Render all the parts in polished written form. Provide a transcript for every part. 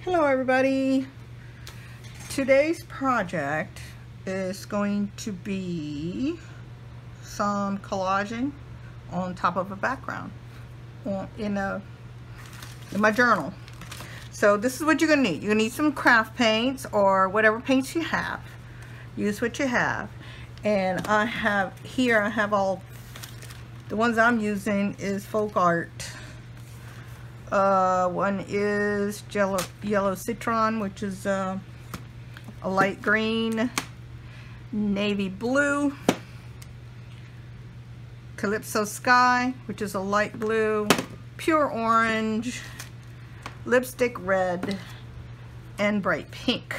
Hello everybody. Today's project is going to be some collaging on top of a background in my journal. So this is what you're gonna need. You're gonna need some craft paints or whatever paints you have. Use what you have. And I have all the ones I'm using is Folk Art. One is yellow citron, which is a light green, navy blue, Calypso Sky, which is a light blue, pure orange, lipstick red, and bright pink.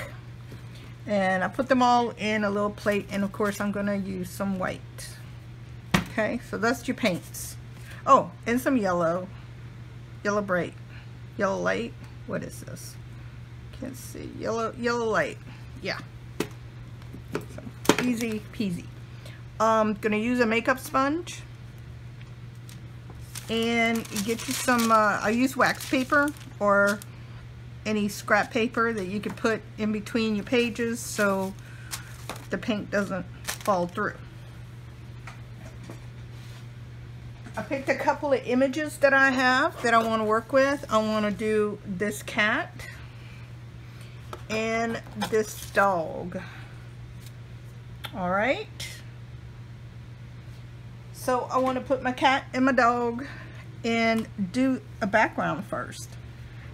And I put them all in a little plate, and of course I'm going to use some white. Okay, so that's your paints. Oh, and some yellow bright, yellow light. What is this? Can't see. Yellow light. Yeah. So, easy peasy. Gonna use a makeup sponge and get you some. I use wax paper or any scrap paper that you could put in between your pages so the paint doesn't fall through. I picked a couple of images that I have that I want to work with. I want to do this cat and this dog. Alright. So I want to put my cat and my dog and do a background first.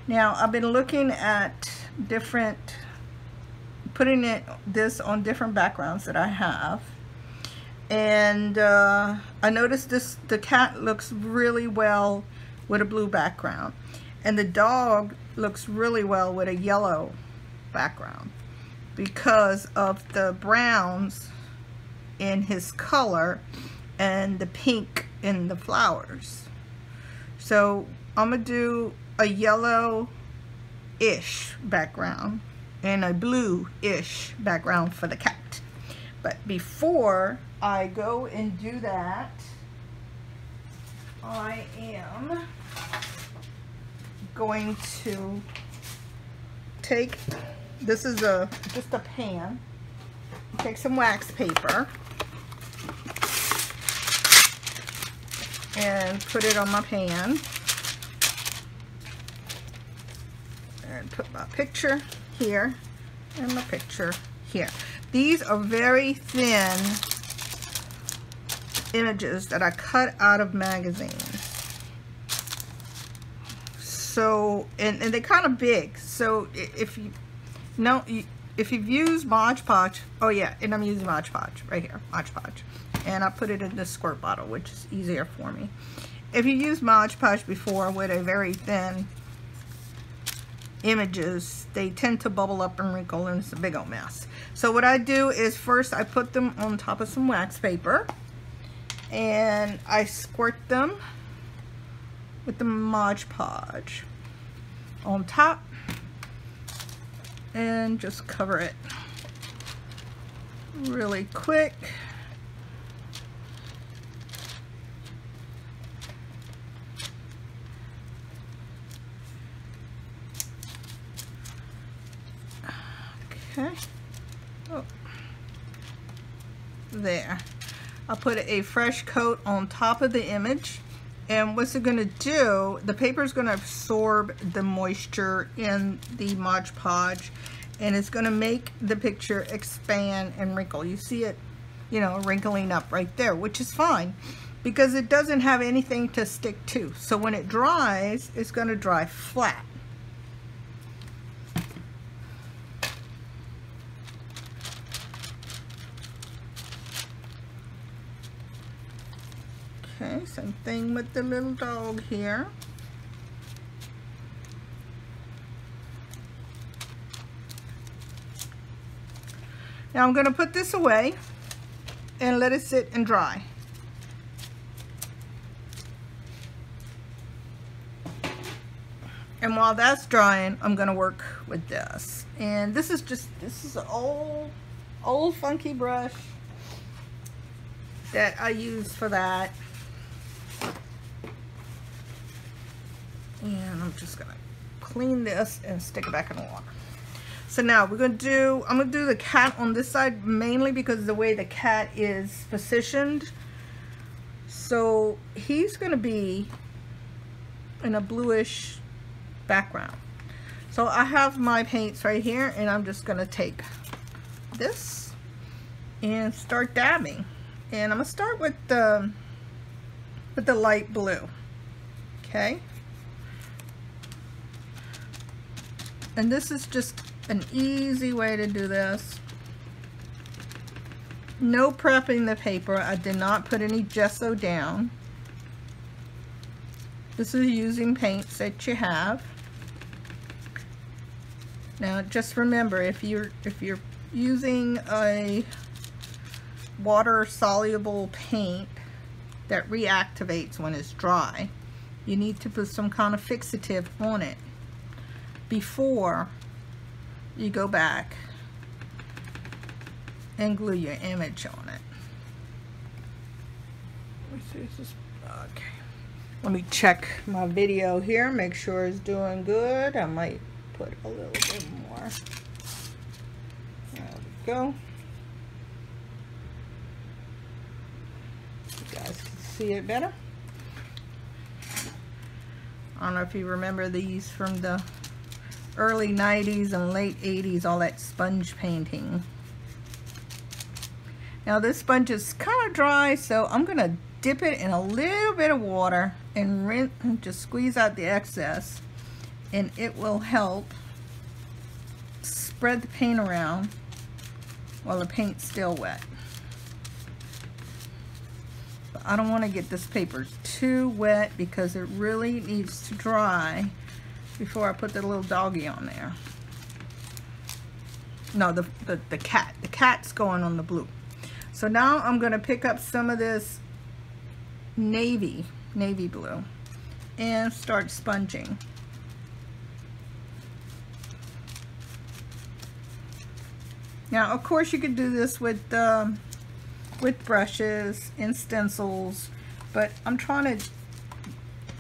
Now I've been looking at putting this on different backgrounds that I have. And I noticed the cat looks really well with a blue background, and the dog looks really well with a yellow background because of the browns in his color and the pink in the flowers. So I'm gonna do a yellow-ish background and a blue-ish background for the cat. But before I go and do that, I am going to take, this is just a pan, take some wax paper and put it on my pan and put my picture here and my picture here. These are very thin images that I cut out of magazines. So, and they're kind of big. So if you've used Mod Podge, oh yeah, and I'm using Mod Podge right here, Mod Podge. And I put it in this squirt bottle, which is easier for me. If you use Mod Podge before with a very thin images, they tend to bubble up and wrinkle, and it's a big old mess. So what I do is first I put them on top of some wax paper and I squirt them with the Mod Podge on top and just cover it really quick. Okay. Oh. There. I'll put a fresh coat on top of the image, and what's it going to do, the paper is going to absorb the moisture in the Mod Podge, and it's going to make the picture expand and wrinkle. You see it, you know, wrinkling up right there, which is fine because it doesn't have anything to stick to. So when it dries, it's going to dry flat. Okay, same thing with the little dog here. Now I'm going to put this away and let it sit and dry. And while that's drying, I'm going to work with this. And this is an old funky brush that I use for that. And I'm just gonna clean this and stick it back in the water. So now I'm gonna do the cat on this side mainly because of the way the cat is positioned. So he's gonna be in a bluish background. So I have my paints right here, and I'm just gonna take this and start dabbing. And I'm gonna start with the light blue. Okay. And this is just an easy way to do this. No prepping the paper. I did not put any gesso down. This is using paints that you have. Now just remember, if you're using a water soluble paint that reactivates when it's dry, you need to put some kind of fixative on it before you go back and glue your image on it. Let me see, is this okay? Let me check my video here, make sure it's doing good. I might put a little bit more. There we go. You guys can see it better. I don't know if you remember these from the early 90s and late 80s, all that sponge painting. Now this sponge is kind of dry, so I'm gonna dip it in a little bit of water and rinse and just squeeze out the excess, and it will help spread the paint around while the paint's still wet. But I don't want to get this paper too wet because it really needs to dry before I put the little doggy on there. No, the cat. The cat's going on the blue. So now I'm going to pick up some of this navy blue and start sponging. Now of course you could do this with brushes and stencils, but I'm trying to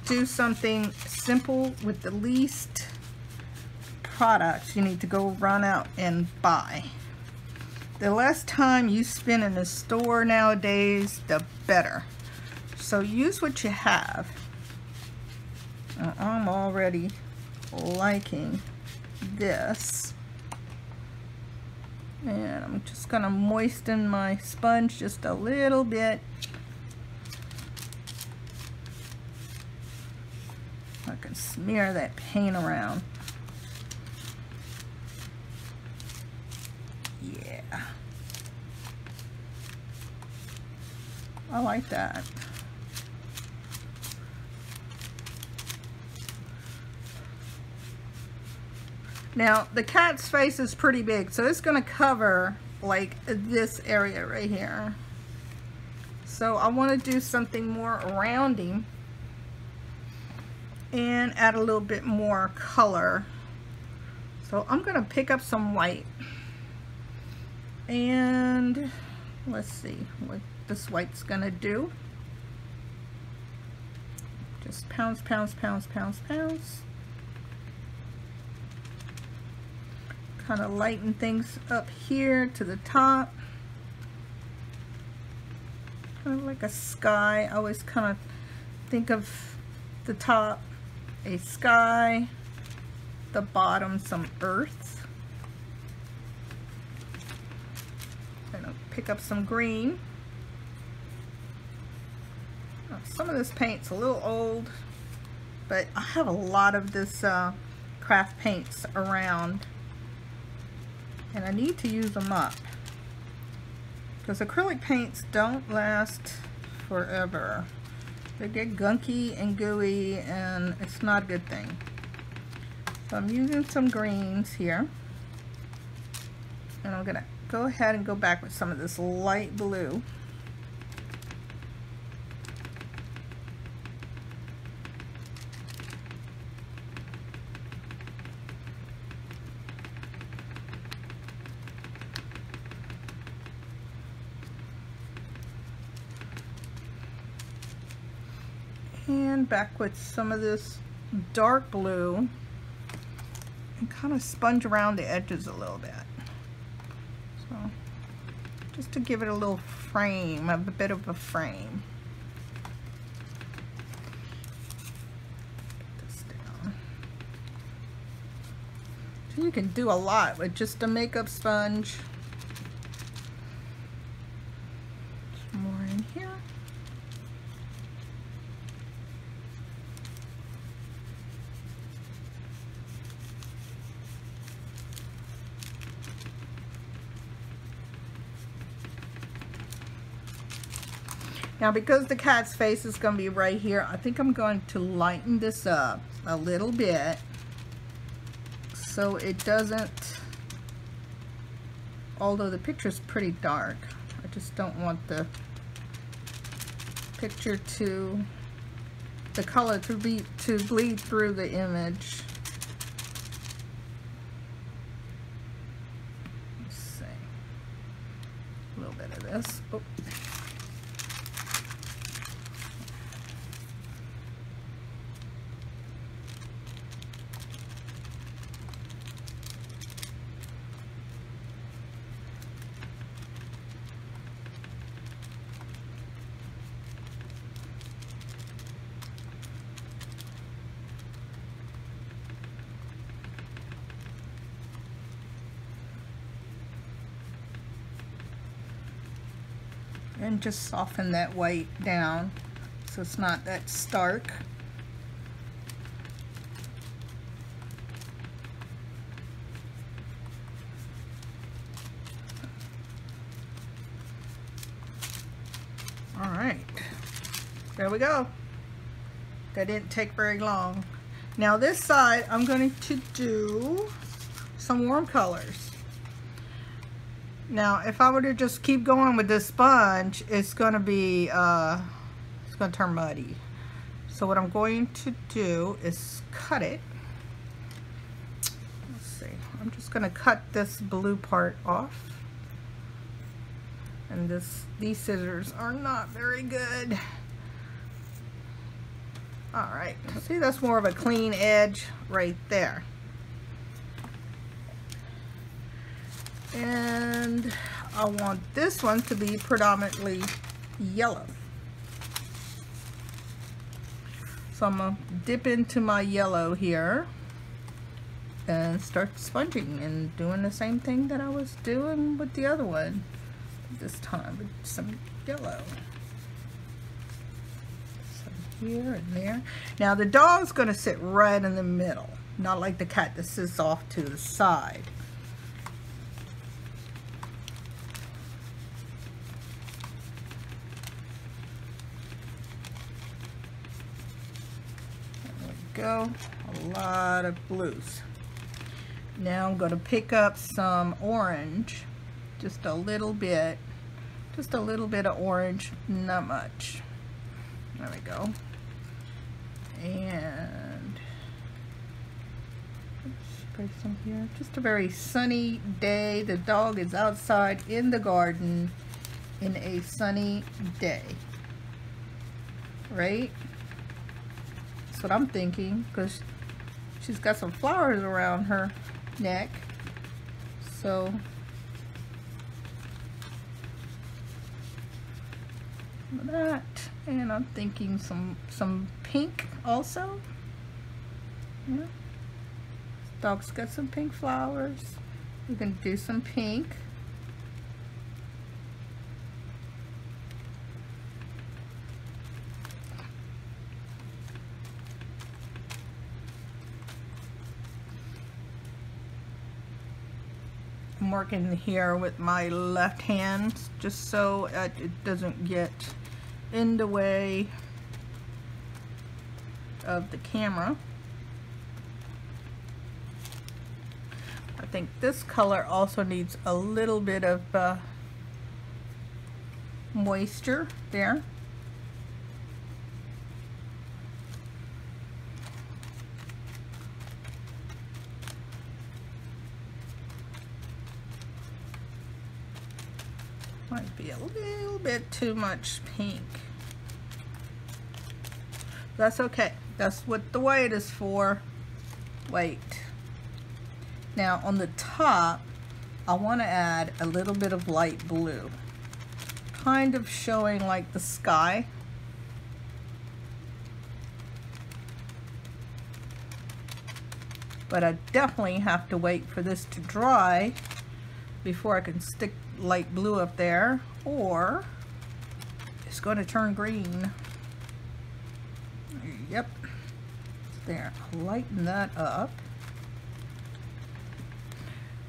do something simple with the least products you need to go run out and buy. The less time you spend in a store nowadays, the better. So use what you have. I'm already liking this. And I'm just gonna moisten my sponge just a little bit. I can smear that paint around. Yeah. I like that. Now the cat's face is pretty big, so it's going to cover like this area right here. So I want to do something more around him and add a little bit more color. So I'm going to pick up some white, and let's see what this white's going to do. Just pounds, pounds, pounds, pounds, pounds. Kind of lighten things up here to the top. Kind of like a sky. I always kind of think of the top a sky, the bottom some earth. I'm gonna pick up some green. Now, some of this paint's a little old, but I have a lot of this craft paints around, and I need to use them up because acrylic paints don't last forever. They get gunky and gooey, and it's not a good thing. So I'm using some greens here, and I'm gonna go ahead and go back with some of this light blue. And back with some of this dark blue. kind of sponge around the edges a little bit. So just to give it a little frame, a bit of a frame. Put this down. So you can do a lot with just a makeup sponge. Some more in here. Now, because the cat's face is going to be right here, I think I'm going to lighten this up a little bit so it doesn't, although the picture's pretty dark, I just don't want the picture to, the color to bleed through the image. Let's see, a little bit of this. Oh. And just soften that white down so it's not that stark. All right, there we go. That didn't take very long. Now this side, I'm going to do some warm colors. Now, if I were to just keep going with this sponge, it's going to be, it's going to turn muddy. So what I'm going to do is cut it. Let's see. I'm just going to cut this blue part off. And these scissors are not very good. All right. See, that's more of a clean edge right there. And I want this one to be predominantly yellow. So I'm going to dip into my yellow here and start sponging and doing the same thing that I was doing with the other one this time with some yellow. Some here and there. Now the dog's going to sit right in the middle, not like the cat that sits off to the side. Go, a lot of blues. Now I'm going to pick up some orange, just a little bit of orange, not much. There we go. And spray some here. Just a very sunny day. The dog is outside in the garden in a sunny day, right? What I'm thinking, because she's got some flowers around her neck, so that, and I'm thinking some pink also. Yeah, dog's got some pink flowers. We can do some pink. I'm working here with my left hand just so it doesn't get in the way of the camera. I think this color also needs a little bit of moisture there. Might be a little bit too much pink. That's okay. That's what the white is for. White. Now on the top, I want to add a little bit of light blue, kind of showing like the sky. But I definitely have to wait for this to dry before I can stick light blue up there, or it's going to turn green. Yep. There, I'll lighten that up.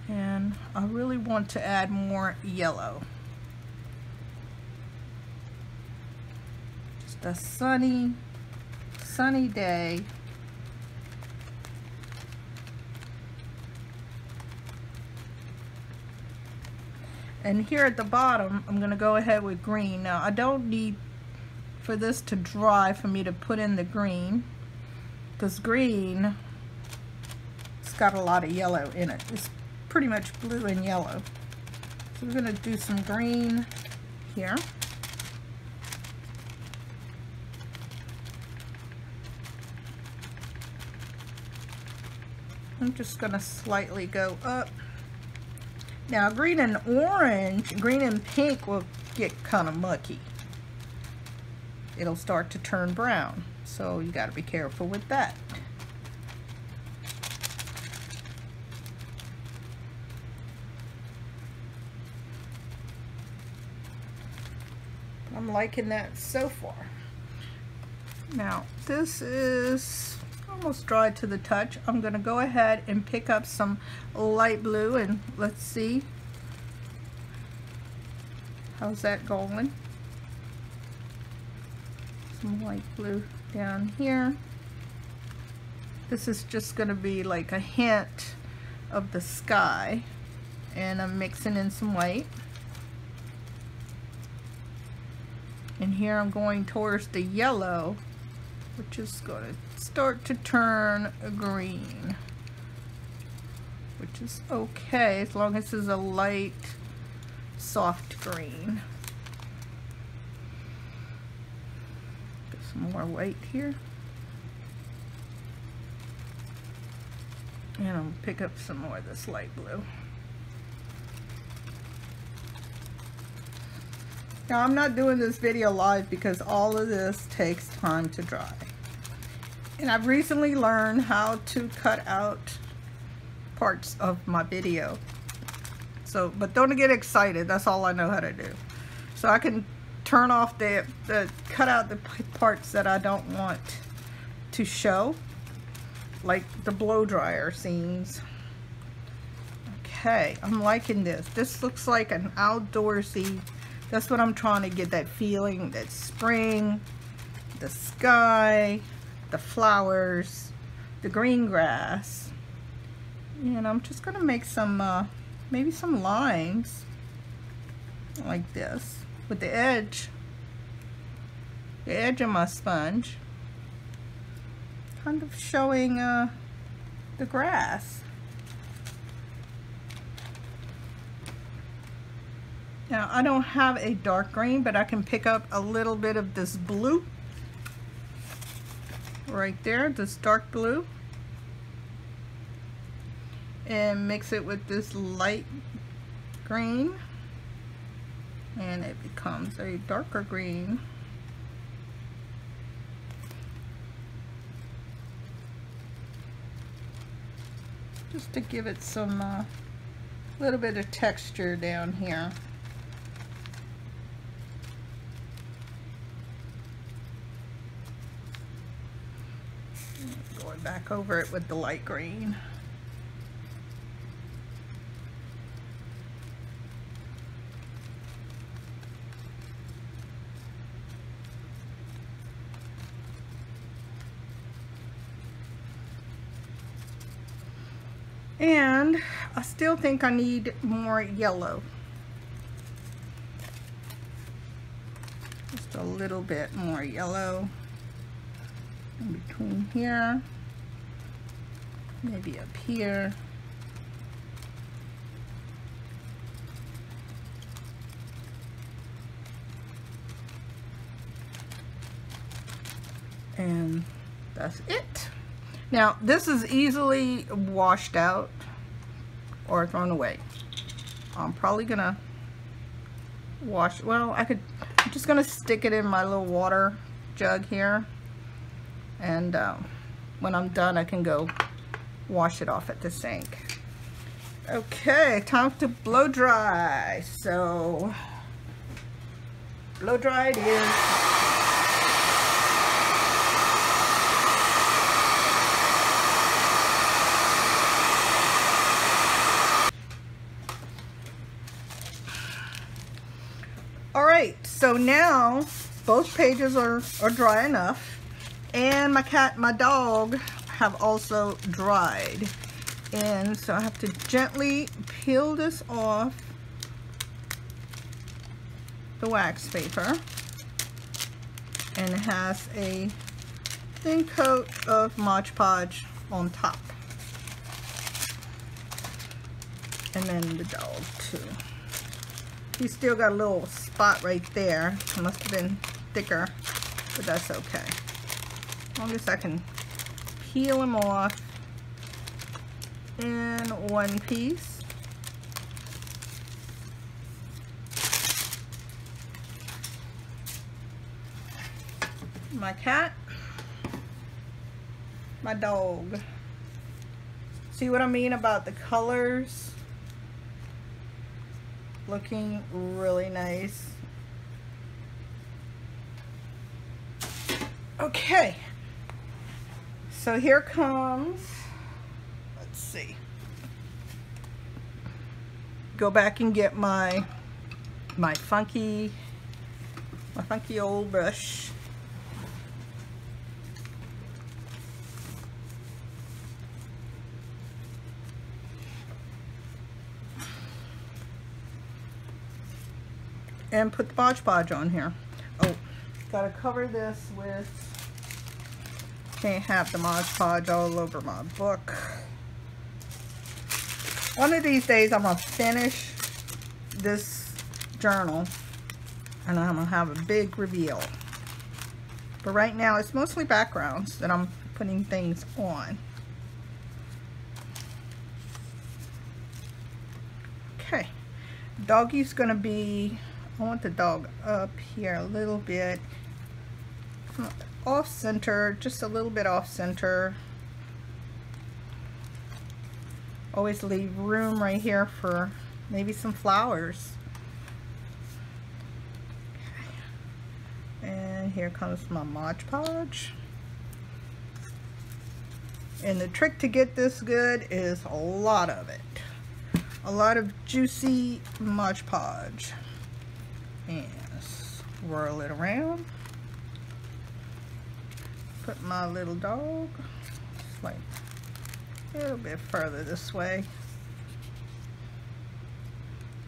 And I really want to add more yellow. Just a sunny day. And here at the bottom, I'm going to go ahead with green. Now, I don't need for this to dry for me to put in the green, because green, it's got a lot of yellow in it. It's pretty much blue and yellow. So we're going to do some green here. I'm just going to slightly go up. Now green and orange, green and pink will get kind of mucky. It'll start to turn brown, so you got to be careful with that. I'm liking that so far. Now this is almost dry to the touch. I'm going to go ahead and pick up some light blue, and let's see how's that going. Some light blue down here. This is just going to be like a hint of the sky, and I'm mixing in some white. And here I'm going towards the yellow, which is going to start to turn green, which is okay as long as it's a light, soft green. Get some more white here. And I'll pick up some more of this light blue. Now I'm not doing this video live because all of this takes time to dry. And I've recently learned how to cut out parts of my video. So, but don't get excited, that's all I know how to do. So I can turn off cut out the parts that I don't want to show, like the blow dryer scenes. Okay, I'm liking this. This looks like an outdoorsy, that's what I'm trying to get, that feeling, that spring, the sky, the flowers, the green grass. And I'm just gonna make some maybe some lines like this with the edge of my sponge, kind of showing the grass. Now I don't have a dark green, but I can pick up a little bit of this blue right there, this dark blue, and mix it with this light green, and it becomes a darker green. Just to give it some little bit of texture down here. Going back over it with the light green. And I still think I need more yellow. Just a little bit more yellow in between here, maybe up here. And that's it. Now this is easily washed out. or thrown away. I'm probably gonna wash, well, I'm just gonna stick it in my little water jug here, and when I'm done I can go wash it off at the sink. Okay, time to blow dry. So blow dry it is. Alright, so now both pages are dry enough, and my cat and my dog have also dried. And so I have to gently peel this off the wax paper, and it has a thin coat of Mod Podge on top. And then the dog too. He's still got a little spot right there. It must have been thicker, but that's okay. As long as I can peel him off in one piece. My cat, my dog. See what I mean about the colors? Looking really nice. Okay, so here comes, let's see, go back and get my funky old brush. And put the Mod Podge on here. Oh, gotta cover this with, can't have the Mod Podge all over my book. One of these days I'm gonna finish this journal and I'm gonna have a big reveal. But right now it's mostly backgrounds that I'm putting things on. Okay, doggy's gonna be, I want the dog up here a little bit, off center, just a little bit off center. Always leave room right here for maybe some flowers. Okay. And here comes my Mod Podge. And the trick to get this good is a lot of it. A lot of juicy Mod Podge. And swirl it around. Put my little dog like a little bit further this way,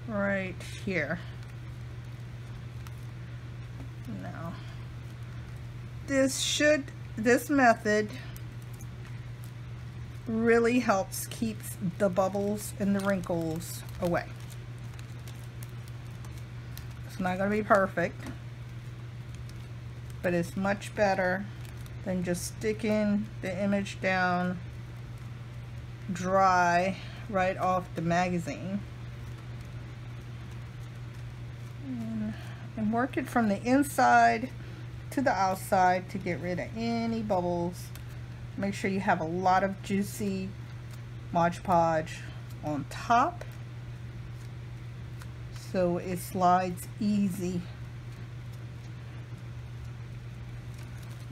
right here. Now this method really helps keep the bubbles and the wrinkles away. It's not going to be perfect, but it's much better than just sticking the image down dry right off the magazine. And work it from the inside to the outside to get rid of any bubbles. Make sure you have a lot of juicy Mod Podge on top so it slides easy.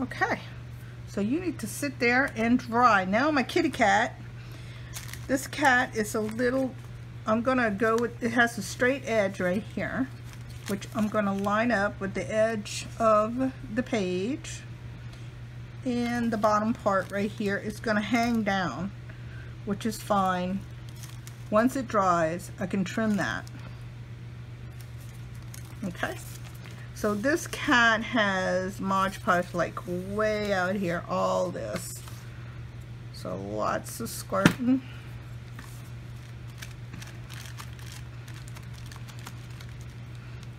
Okay, so you need to sit there and dry. Now my kitty cat, this cat is a little, I'm gonna go with, it has a straight edge right here, which I'm gonna line up with the edge of the page, and the bottom part right here is gonna hang down, which is fine. Once it dries, I can trim that. Okay, so this cat has Mod Podge like way out here, all this, so lots of squirting.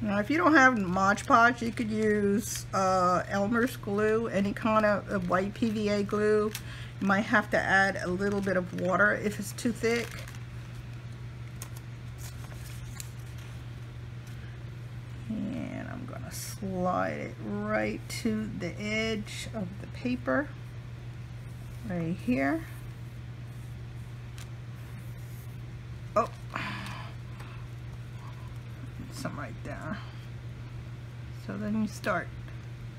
Now if you don't have Mod Podge, you could use Elmer's glue, any kind of white PVA glue. You might have to add a little bit of water if it's too thick. gonna slide it right to the edge of the paper, right here. Oh, some right there. So then you start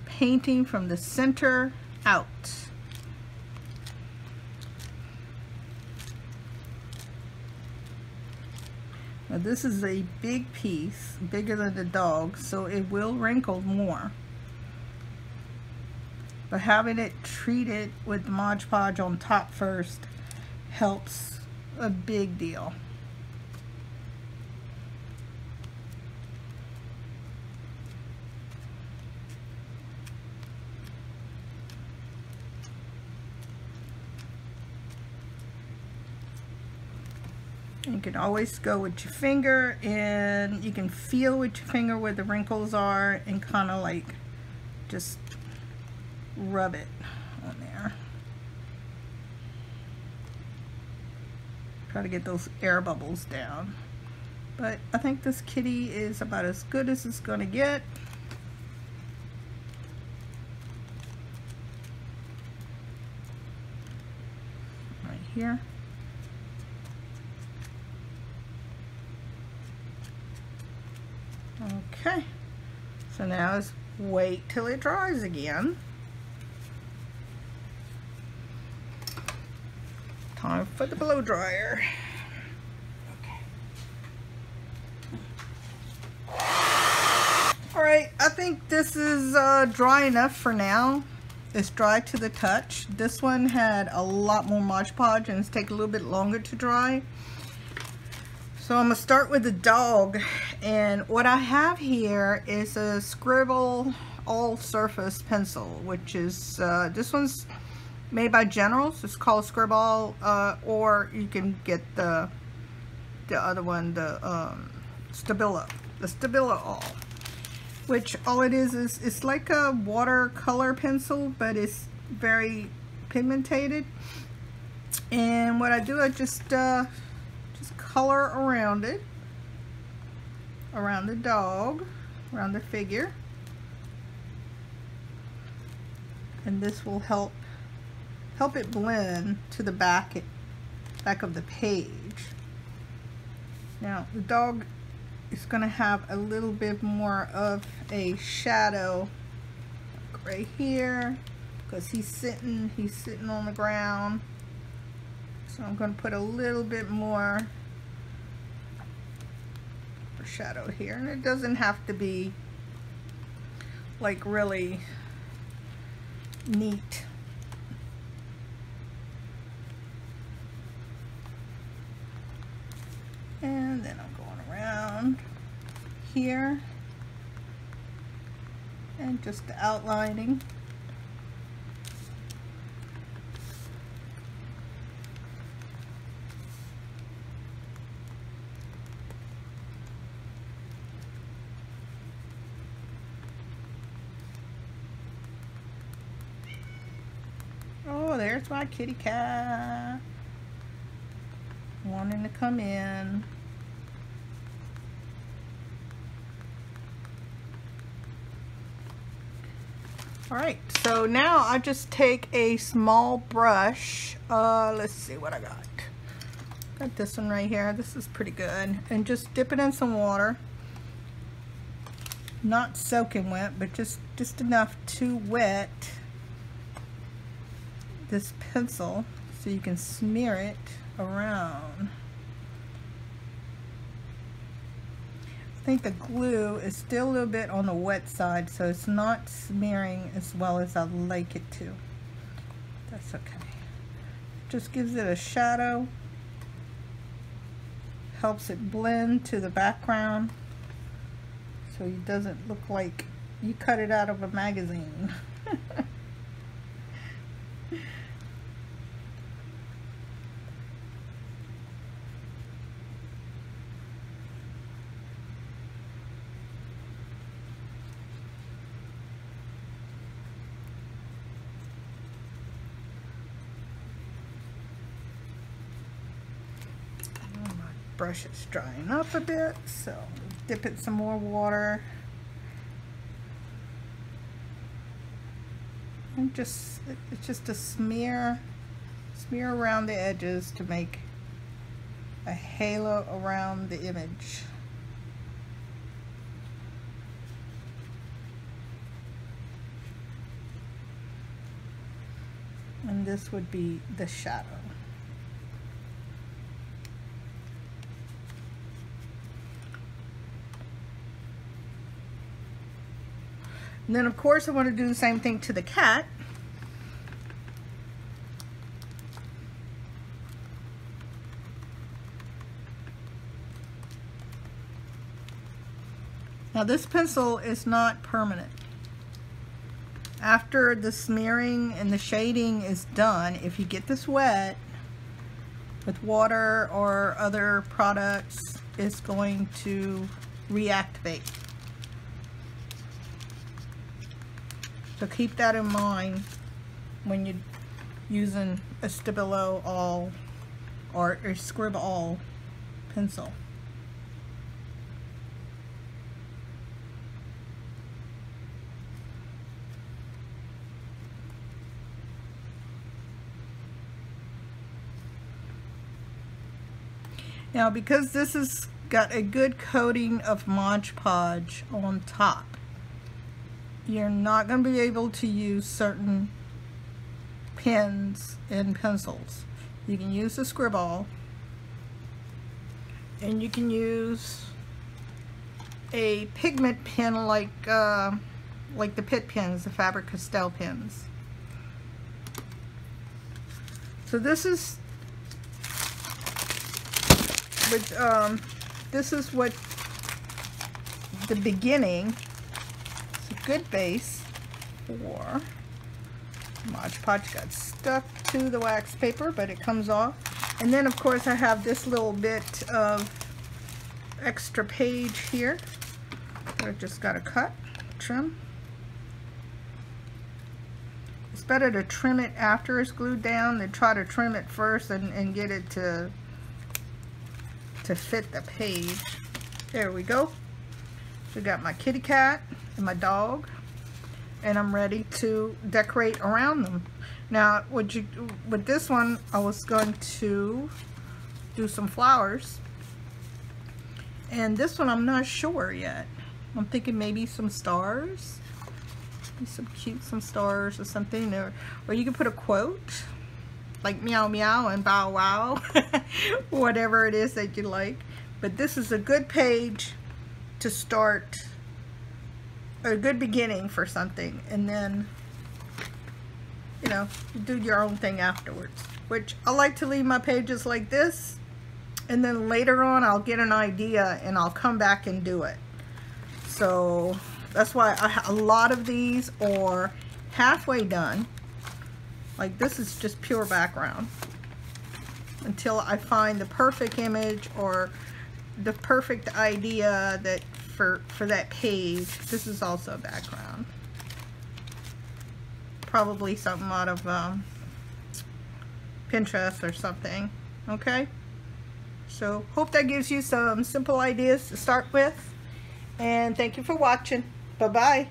painting from the center out. Now this is a big piece, bigger than the dog, so it will wrinkle more. But having it treated with Mod Podge on top first helps a big deal. You can always go with your finger, and you can feel with your finger where the wrinkles are and kind of like just rub it on there. Try to get those air bubbles down. But I think this kitty is about as good as it's gonna get. Right here. Okay, so now is wait till it dries again. Time for the blow dryer. Okay. All right, I think this is dry enough for now. It's dry to the touch. This one had a lot more Mod Podge and it's taking a little bit longer to dry. So I'm gonna start with the dog, and what I have here is a Scribble all surface pencil, which is this one's made by Generals. It's called Scribble, or you can get the other one, the Stabilo, the Stabilo all, which all it is it's like a watercolor pencil, but it's very pigmented. And what I do, I just color around it, around the dog, around the figure, and this will help it blend to the back of the page. Now the dog is going to have a little bit more of a shadow right here because he's sitting on the ground. So I'm going to put a little bit more shadow here, and it doesn't have to be like really neat. And then I'm going around here and just outlining. Oh, there's my kitty cat wanting to come in. All right, so now I just take a small brush. Let's see what I got. Got this one right here. This is pretty good. And just dip it in some water. Not soaking wet, but just enough to wet this pencil so you can smear it around. I think the glue is still a little bit on the wet side, so it's not smearing as well as I'd like it to. That's okay. Just gives it a shadow, helps it blend to the background so it doesn't look like you cut it out of a magazine. Brush is drying up a bit, so dip it some more water And it's just a smear around the edges to make a halo around the image. And this would be the shadow. And then of course I want to do the same thing to the cat. Now this pencil is not permanent. After the smearing and the shading is done, if you get this wet with water or other products, it's going to reactivate. So keep that in mind when you're using a Stabilo All or a Scrib All pencil. Now, because this has got a good coating of Mod Podge on top, you're not going to be able to use certain pens and pencils. You can use the Scriball, and you can use a pigment pen like the Pitt pens, the Faber-Castell pens. So this is what the beginning. It's a good base for Mod Podge. Got stuck to the wax paper, but it comes off. And then of course I have this little bit of extra page here. I just got to cut, trim. It's better to trim it after it's glued down than try to trim it first and get it to fit the page. There we go. So got my kitty cat and my dog, and I'm ready to decorate around them. Now with this one I was going to do some flowers, and this one I'm not sure yet. I'm thinking maybe some stars, maybe some stars or something, or you can put a quote like meow meow and bow wow, whatever it is that you like. But this is a good page to start, a good beginning for something, and then you know, do your own thing afterwards. Which I like to leave my pages like this, and then later on I'll get an idea and I'll come back and do it. So that's why a lot of these are halfway done. Like this is just pure background until I find the perfect image or the perfect idea that for that page. This is also background. Probably something out of Pinterest or something. Okay? So hope that gives you some simple ideas to start with. And thank you for watching. Bye-bye.